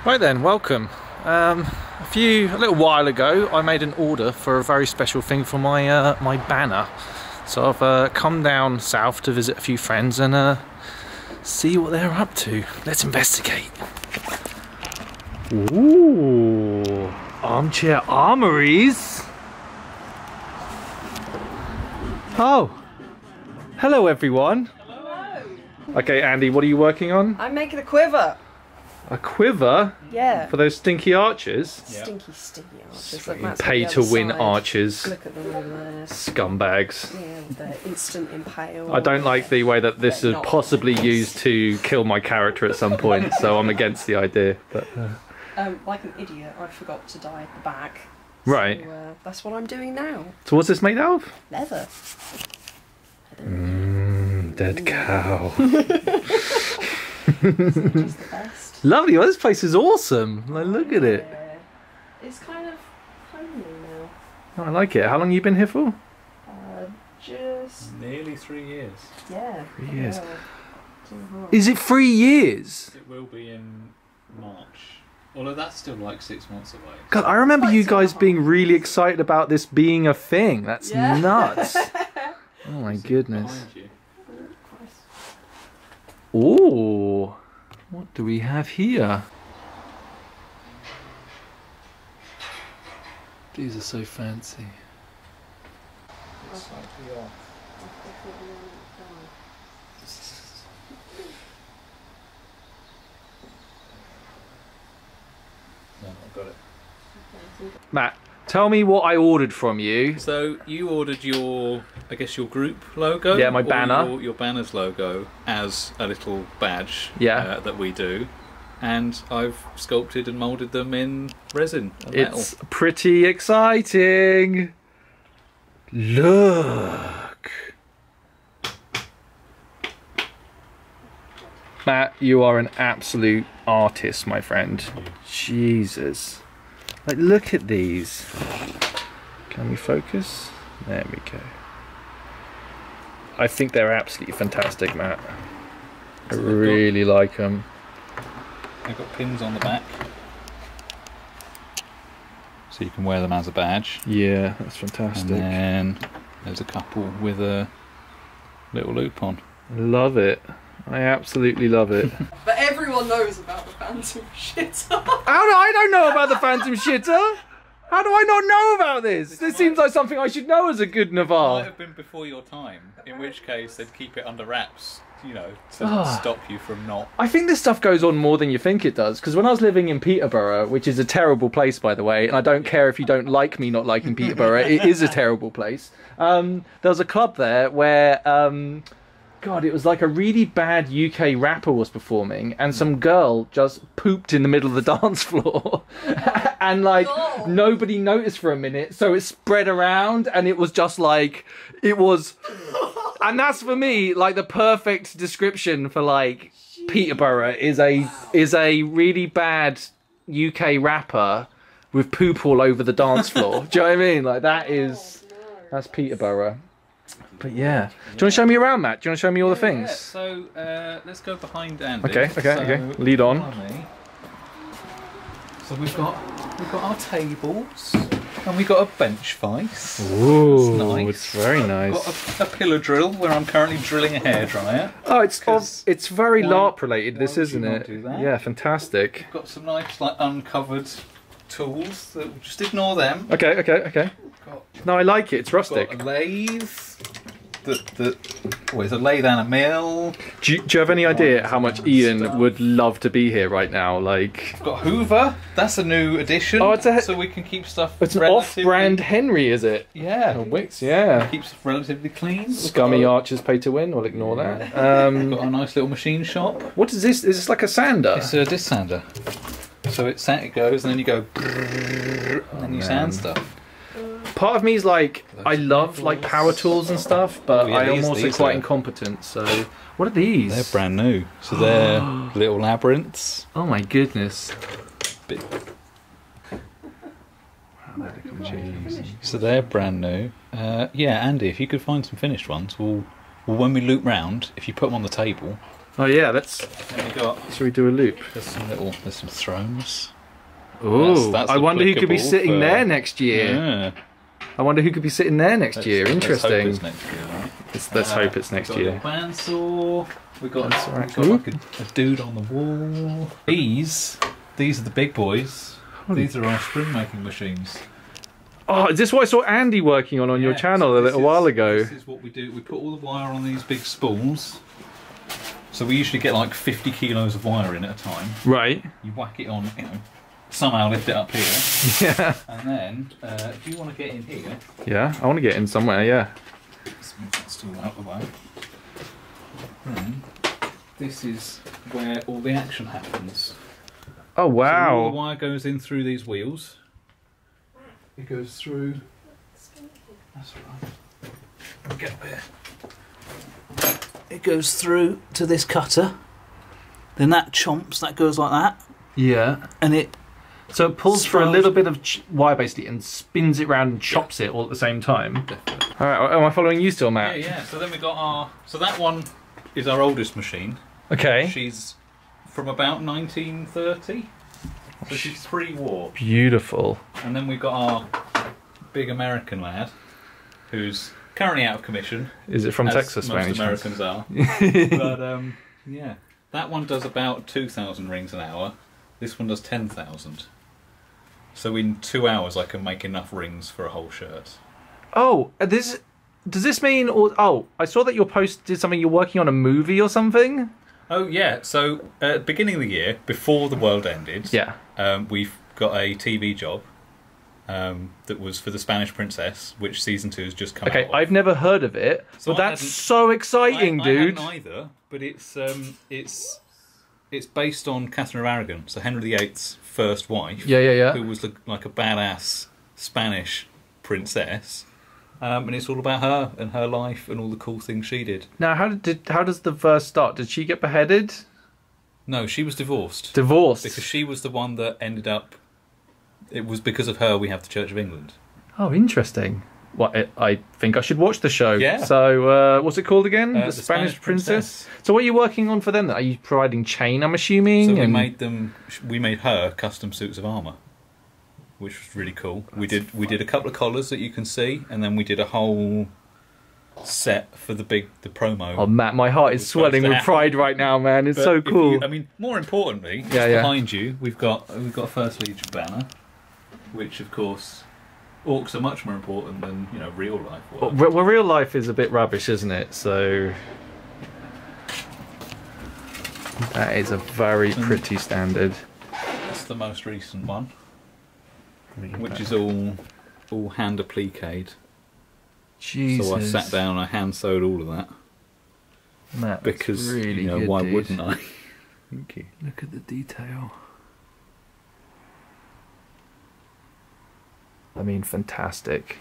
Right then, welcome. A little while ago, I made an order for a very special thing for my my banner. So I've come down south to visit a few friends and see what they're up to. Let's investigate. Ooh, Armchair Armories. Oh, hello everyone. Hello. Okay, Andy, what are you working on? I'm making a quiver. A quiver? Yeah. For those stinky archers? Stinky archers. Pay to win archers. Look at them over there. Scumbags. Yeah, they're instant impale. I don't like the way that this is possibly used to kill my character at some point, so I'm against the idea. But like an idiot, I forgot to dye the back. Right. So, that's what I'm doing now. So what's this made out of? Leather. Dead cow. Just the best. Lovely. Well, this place is awesome. Like, look at it. It's kind of homely now. Oh, I like it. How long have you been here for? Just nearly 3 years. yeah. 3 years. Yeah. Is it 3 years? It will be in March. Although that's still like 6 months away. God, I remember you guys being really excited about this being a thing. That's nuts. Oh my goodness. Behind you. Oh, what do we have here? These are so fancy. It's like the Orcs. No, I've got it. Matt, tell me what I ordered from you. So you ordered your, I guess your group logo? Yeah, my or banner. Your banner's logo as a little badge that we do. And I've sculpted and moulded them in resin and metal. It's pretty exciting. Look. Matt, you are an absolute artist, my friend. Jesus. Like, look at these. Can we focus? There we go. I think they're absolutely fantastic, Matt. I really like them. They've got pins on the back. So you can wear them as a badge. Yeah, that's fantastic. And then there's a couple with a little loop on. Love it. I absolutely love it. But everyone knows about the Phantom shitter. I don't know about the Phantom shitter. How do I not know about this? This seems like something I should know as a good It might Navarre. have been before your time, in which case they'd keep it under wraps, you know, to stop you from not... I think this stuff goes on more than you think it does, because when I was living in Peterborough, which is a terrible place, by the way, and I don't care if you don't like me not liking Peterborough, it is a terrible place. There was a club there where... God, it was like a really bad UK rapper was performing, and some girl just pooped in the middle of the dance floor. And like, nobody noticed for a minute, so it spread around, and it was just like, it was... And that's for me, like, the perfect description for, like, Peterborough is a really bad UK rapper with poop all over the dance floor. Do you know what I mean? Like, that's Peterborough. But yeah. Do you want to show me around, Matt? Do you want to show me all the things? Yeah. So let's go behind Andy. Okay. Lead on. So we've got our tables, and we've got a bench vise. Ooh, nice. It's very nice. Got a pillar drill where I'm currently drilling a hairdryer. Oh, it's very LARP related, this, would isn't you not it? do that? Yeah, fantastic. Got some nice, like, uncovered tools. That just ignore them. Okay. No, I like it. It's rustic. Got a lathe. It's a lathe and a mill. Do you have any idea how much Ian would love to be here right now? Like, Got Hoover. That's a new addition. Oh, it's so we can keep stuff. It's an off-brand Henry, is it? Yeah. Oh, Wix, yeah. Keeps relatively clean. Scummy archers pay to win. We'll ignore that. Got a nice little machine shop. What is this? Is this like a sander? It's a disc sander. So it goes, and then you go, and then you sand stuff. Part of me is like, I love like power tools and stuff, but I am also these quite are- incompetent. So, what are these? They're brand new. So they're little labyrinths. Oh my goodness. Bit- Wow, they look amazing. So they're brand new. Yeah, Andy, if you could find some finished ones, we'll when we loop round, if you put them on the table, Oh yeah, let's. Should we do a loop? There's some thrones. Oh, I wonder who could be sitting there next year. Yeah. I wonder who could be sitting there next year. Interesting. Let's hope it's next year, right? Let's hope it's next year. Bandsaw. We've got like a dude on the wall. These are the big boys. These are our spring making machines. Oh, is this what I saw Andy working on your channel a little while ago? This is what we do. We put all the wire on these big spools. So we usually get like 50 kilos of wire in at a time. Right. You whack it on, somehow lift it up here. Yeah. And then, if you want to get in here... Yeah, I want to get in somewhere, yeah. Let's move that stool out of the way. Then, this is where all the action happens. Oh, wow. So all the wire goes in through these wheels. It goes through... That's right. Get up here. It goes through to this cutter. Then that chomps, that goes like that. Yeah. And it... So it pulls for a little bit of wire basically and spins it round and chops it all at the same time. Definitely. Alright, am I following you still, Matt? Yeah. So then we got our... So that one is our oldest machine. Okay. She's from about 1930. So she's pre-war. Beautiful. And then we've got our big American lad, who's currently out of commission. Is it from Texas? Most Americans are. But yeah, that one does about 2,000 rings an hour. This one does 10,000. So in 2 hours, I can make enough rings for a whole shirt. Oh, does this mean? Oh, I saw that your post did something. You're working on a movie or something. Oh yeah. So at the beginning of the year, before the world ended, yeah, we've got a TV job. That was for the Spanish Princess, which season 2 has just come out. Okay, I've never heard of it, but that's so exciting, dude. I hadn't either, but it's based on Catherine of Aragon, so Henry VIII's first wife. Yeah. Who was like a badass Spanish princess, and it's all about her and her life and all the cool things she did. Now, how does the verse start? Did she get beheaded? No, she was divorced. Divorced because she was the one that ended up. It was because of her we have the Church of England. Oh, interesting. Well, I think I should watch the show. Yeah. So, what's it called again? The Spanish Princess. So, what are you working on for them? Are you providing chain, I'm assuming? So we made her custom suits of armour, which was really cool. We did a couple of collars that you can see, and then we did a whole set for the promo. Oh, Matt, my heart is swelling with pride right now, man. It's so cool. More importantly, behind you, we've got a First Legion banner. Which, of course, Orcs are much more important than real life work. Well, real life is a bit rubbish, isn't it? So that is a very pretty standard. That's the most recent one, which is all hand appliqued. Jesus! So I sat down, I hand sewed all of that. Matt, because really good, why dude. wouldn't I? Thank you. Look at the detail. I mean, fantastic.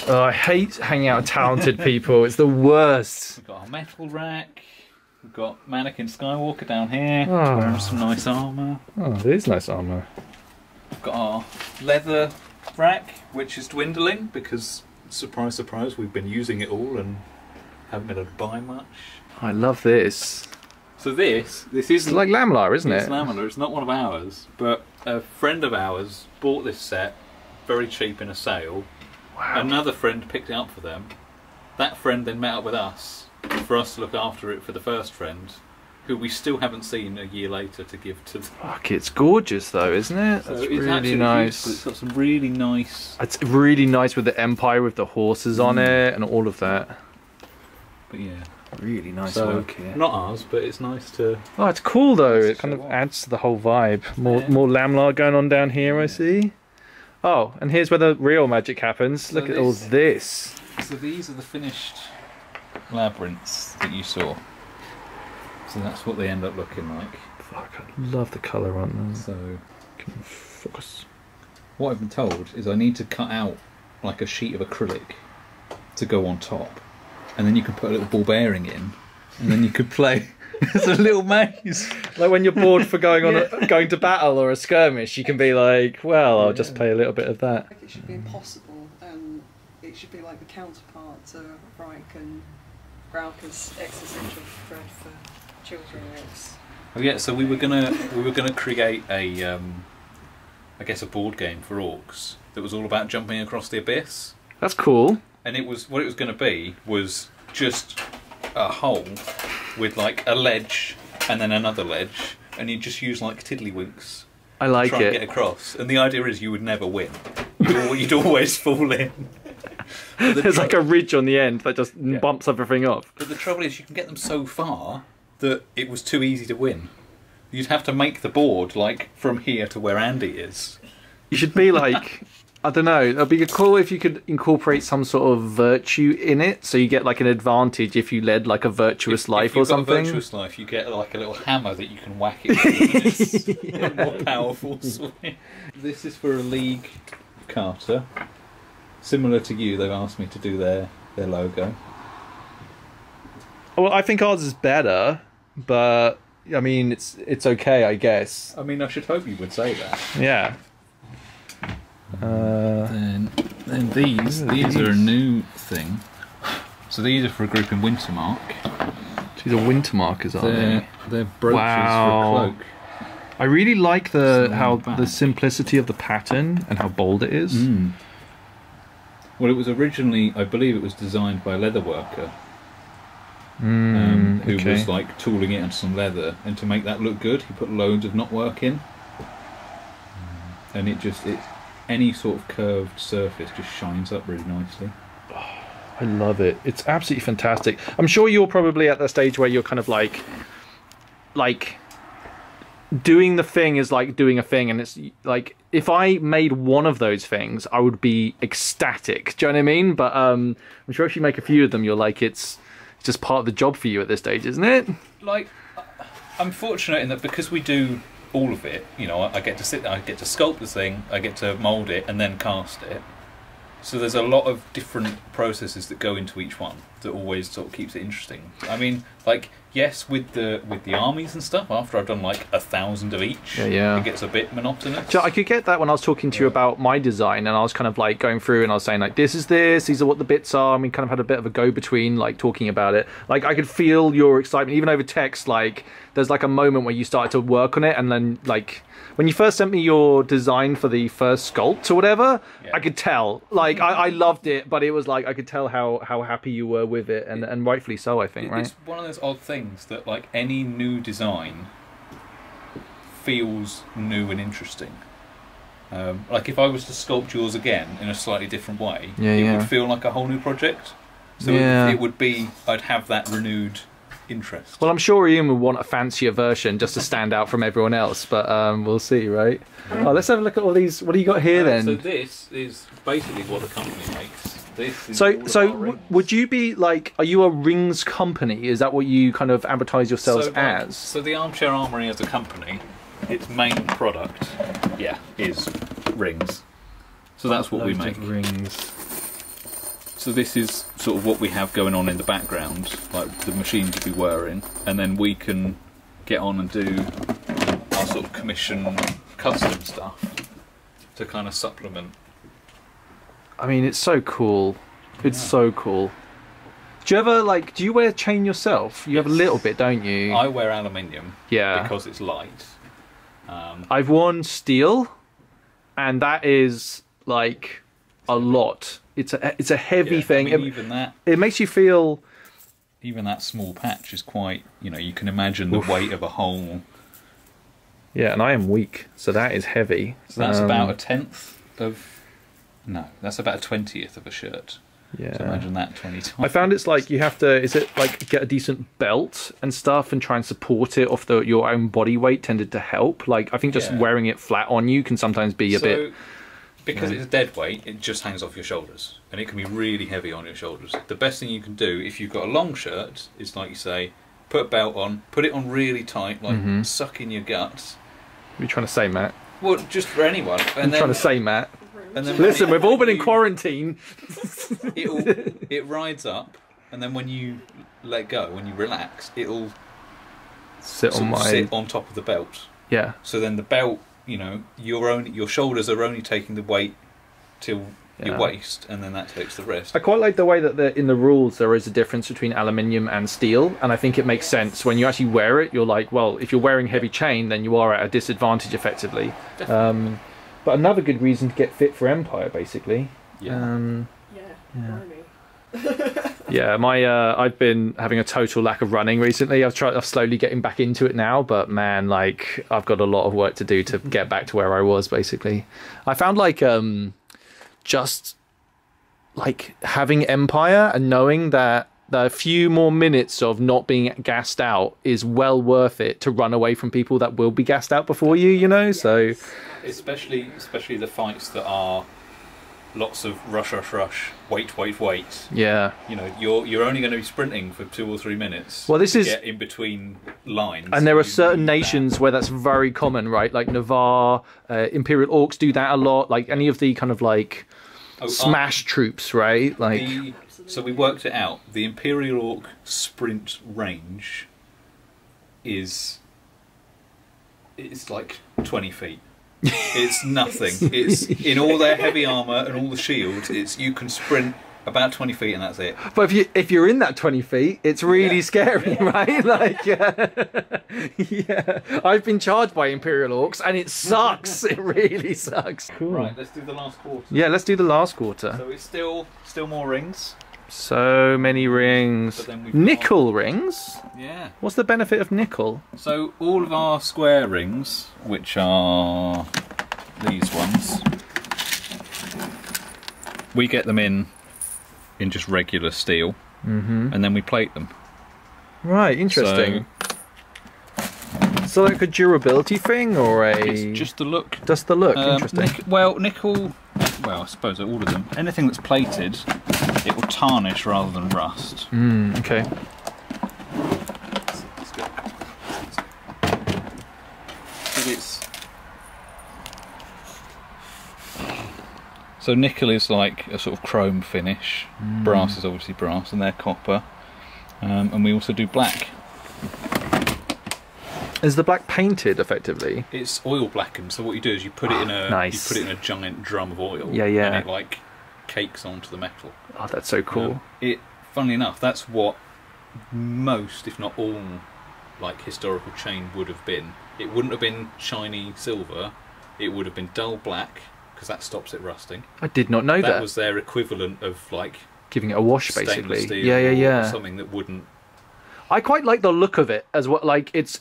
Oh, I hate hanging out with talented people. It's the worst. We've got our metal rack. We've got Mannequin Skywalker down here. Wearing some nice armour. Oh, it is nice armour. We've got our leather rack, which is dwindling because, surprise, surprise, we've been using it all and haven't been able to buy much. I love this. So this isn't like Lamlar, isn't it? It's Lamlar. It's not one of ours, but a friend of ours bought this set very cheap in a sale. Wow. Another friend picked it up for them. That friend then met up with us for us to look after it for the first friend, who we still haven't seen a year later to give to them. Fuck, it's gorgeous though, isn't it? So That's it's really nice. Beautiful. It's got some really nice... It's really nice with the Empire, with the horses on it and all of that. But yeah. Really nice so, work here. Not ours, but it's nice to... Oh, it's cool though. It kind of adds to the whole vibe. More Lamlar going on down here, I see. Oh, and here's where the real magic happens. So look at all this. So these are the finished labyrinths that you saw. So that's what they end up looking like. Fuck, I love the colour on them. So, can you focus? What I've been told is I need to cut out like a sheet of acrylic to go on top. And then you can put a little ball bearing in, and then you could play as a little maze. Like when you're bored for going on going to battle or a skirmish, you can be like, well, I'll just play a little bit of that. Like it should be impossible, and it should be like the counterpart to Reich and Grauke's existential dread for children Orcs. Oh yeah, so we were gonna create a I guess a board game for Orcs that was all about jumping across the abyss. That's cool. And it was what it was going to be was just a hole with like a ledge and then another ledge, and you just use like tiddlywinks. I like to try it. And get across, and the idea is you would never win. You'd always fall in. There's like a ridge on the end that just bumps everything off. But the trouble is, you can get them so far that it was too easy to win. You'd have to make the board like from here to where Andy is. You should be like, I don't know, it'd be cool if you could incorporate some sort of virtue in it, so you get like an advantage if you led like a virtuous life or something. If you've got a virtuous life, you get like a little hammer that you can whack it with, and it's a more powerful swing. This is for a league carter. Similar to you, they've asked me to do their logo. Well, I think ours is better, but I mean, it's okay, I guess. I mean, I should hope you would say that. Yeah. Then these are a new thing. So these are for a group in Wintermark. These are winter markers, aren't they? They're brooches for a cloak. I really like the simplicity of the pattern and how bold it is. Mm. Well, it was originally, I believe, it was designed by a leather worker who was like tooling it into some leather, and to make that look good, he put loads of knotwork in, and it any sort of curved surface just shines up really nicely. I love it. It's absolutely fantastic. I'm sure you're probably at that stage where you're kind of like doing the thing is like doing a thing, and it's like if I made one of those things, I would be ecstatic. Do you know what I mean? But I'm sure if you make a few of them, you're like it's just part of the job for you at this stage, isn't it? Like, I'm fortunate in that because we do all of it, you know, I get to sit there, I get to sculpt the thing, I get to mould it and then cast it. So there's a lot of different processes that go into each one that always sort of keeps it interesting. I mean, like, yes, with the armies and stuff, after I've done like 1,000 of each, it gets a bit monotonous. So I could get that when I was talking to you about my design, and I was kind of like going through and I was saying like, these are what the bits are, and we kind of had a bit of a go-between, like talking about it. Like I could feel your excitement, even over text, like there's like a moment where you started to work on it, and then like, when you first sent me your design for the first sculpt or whatever, I could tell. Like, I loved it, but it was like, I could tell how happy you were with it, and rightfully so, I think, right? It's one of those odd things that, like, any new design feels new and interesting. Like, if I was to sculpt yours again in a slightly different way, it would feel like a whole new project. So it would be, I'd have that renewed interest. Well, I'm sure Ian would want a fancier version just to stand out from everyone else, but we'll see, right? Oh, let's have a look at all these. What do you got here then? So this is basically what the company makes. This is so would you be like, are you a rings company? Is that what you kind of advertise yourselves as? So the Armchair Armory as a company, its main product, is rings. So that's what we make. Rings. So this is sort of what we have going on in the background, like the machines you'll be wearing, and then we can get on and do our sort of commission custom stuff to kind of supplement. I mean, it's so cool. It's so cool. Do you ever do you wear chain yourself? You have a little bit, don't you? I wear aluminium because it's light. I've worn steel, and that is like a lot. It's a heavy thing. I mean, even that, it makes you feel. Even that small patch is quite. You know, you can imagine the weight of a whole. Yeah, and I am weak, so that is heavy. So that's about a 10th of. No, that's about a 20th of a shirt. Yeah. So imagine that 20 times. I found it's like you have to. Is it like get a decent belt and stuff and try and support it off your own body weight tended to help. Like I think just wearing it flat on you can sometimes be a bit. Because it's a dead weight, it just hangs off your shoulders, and it can be really heavy on your shoulders. The best thing you can do if you've got a long shirt is, like you say, put a belt on, put it on really tight, like suck in your guts. What are you trying to say, Matt? Well, just for anyone. And trying to say, Matt. And then listen, we've all been in quarantine. It rides up, and then when you let go, when you relax, it'll sit on top of the belt. Yeah. So then the belt, you know, your shoulders are only taking the weight till your waist, and then that takes the rest. I quite like the way that in the rules there is a difference between aluminium and steel, and I think it makes sense. When you actually wear it, you're like, well, if you're wearing heavy chain, then you are at a disadvantage effectively. But another good reason to get fit for Empire, basically. Yeah. Yeah, I've been having a total lack of running recently. I'm slowly getting back into it now, but man, like I've got a lot of work to do to get back to where I was. Basically, I found like just like having Empire and knowing that the few more minutes of not being gassed out is well worth it to run away from people that will be gassed out before you. You know, so especially the fights that are lots of rush, wait. Yeah. You know, you're only going to be sprinting for 2 or 3 minutes. Well, this is get in between lines. And there are certain nations where that's very common, right? Like Navarre, Imperial Orcs do that a lot. Like any of the kind of like smash troops, right? Like so we worked it out. The Imperial Orc sprint range it's like 20 feet. It's nothing. It's in all their heavy armour and all the shields. You can sprint about 20 feet and that's it. But if you're in that 20 feet, it's really scary, right? Like, yeah. I've been charged by Imperial Orcs and it sucks. It really sucks. Cool. Right, let's do the last quarter. Yeah, let's do the last quarter. So it's still more rings. So many rings. Nickel rings? Yeah. What's the benefit of nickel? So all of our square rings, which are these ones, we get them in just regular steel, and then we plate them. Right, interesting. So like a durability thing, or a... It's just the look. Just the look, interesting. Nickel... Well, I suppose all of them. Anything that's plated, it will tarnish rather than rust. Okay. So nickel is like a sort of chrome finish. Brass is obviously brass, and they're copper. And we also do black. Is the black painted effectively? It's oil blackened. So what you do is you put it in a nice. You put it in a giant drum of oil. Yeah. And it like cakes onto the metal. Oh, that's so cool. Funnily enough, that's what most, if not all, like historical chain would have been. It wouldn't have been shiny silver. It would have been dull black because that stops it rusting. I did not know that. That was their equivalent of like giving it a wash, basically. Steel Yeah. Or something that wouldn't. I quite like the look of it as well. Like it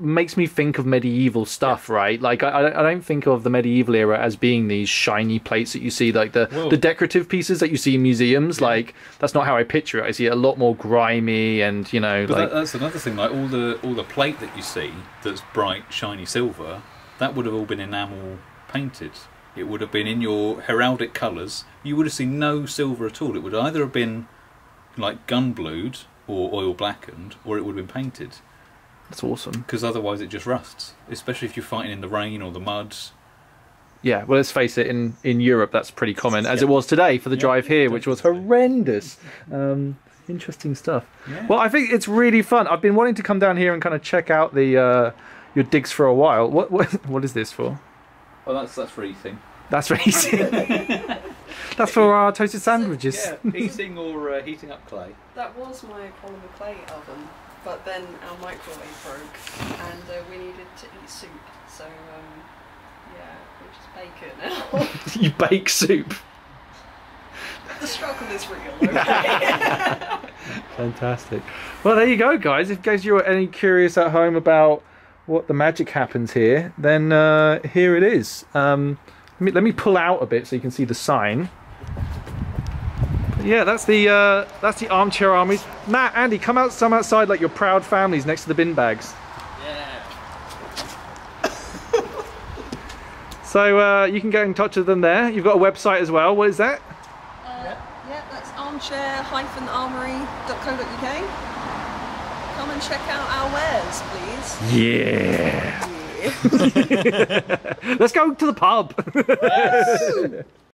makes me think of medieval stuff, right? Like I don't think of the medieval era as being these shiny plates that you see, like the decorative pieces that you see in museums. Yeah. Like that's not how I picture it. I see it a lot more grimy, and you know, but like that's another thing. Like all the plate that you see that's bright shiny silver, that would have all been enamel painted. It would have been in your heraldic colours. You would have seen no silver at all. It would either have been like gun blued or oil blackened, or it would have been painted. That's awesome. Because otherwise it just rusts, especially if you're fighting in the rain or the mud. Yeah, well, let's face it, in Europe that's pretty common, as it was today for the drive here, which was horrendous. Interesting stuff. Yeah. Well, I think it's really fun. I've been wanting to come down here and kind of check out the your digs for a while. What is this for? Oh, that's for eating. That's for eating. That's for our toasted sandwiches. Yeah, heating up clay. That was my polymer clay oven, but then our microwave broke and we needed to eat soup. So yeah, we just bake it now. You bake soup? The struggle is real. Okay? Fantastic. Well, there you go, guys. In case you're any curious at home about what the magic happens here, then here it is. Let me pull out a bit so you can see the sign. But yeah, that's the Armchair Armories. Matt, Andy, come outside like your proud families next to the bin bags. Yeah. So you can get in touch with them there. You've got a website as well. What is that? Yeah, that's armchair-armory.co.uk. Come and check out our wares, please. Yeah. Let's go to the pub.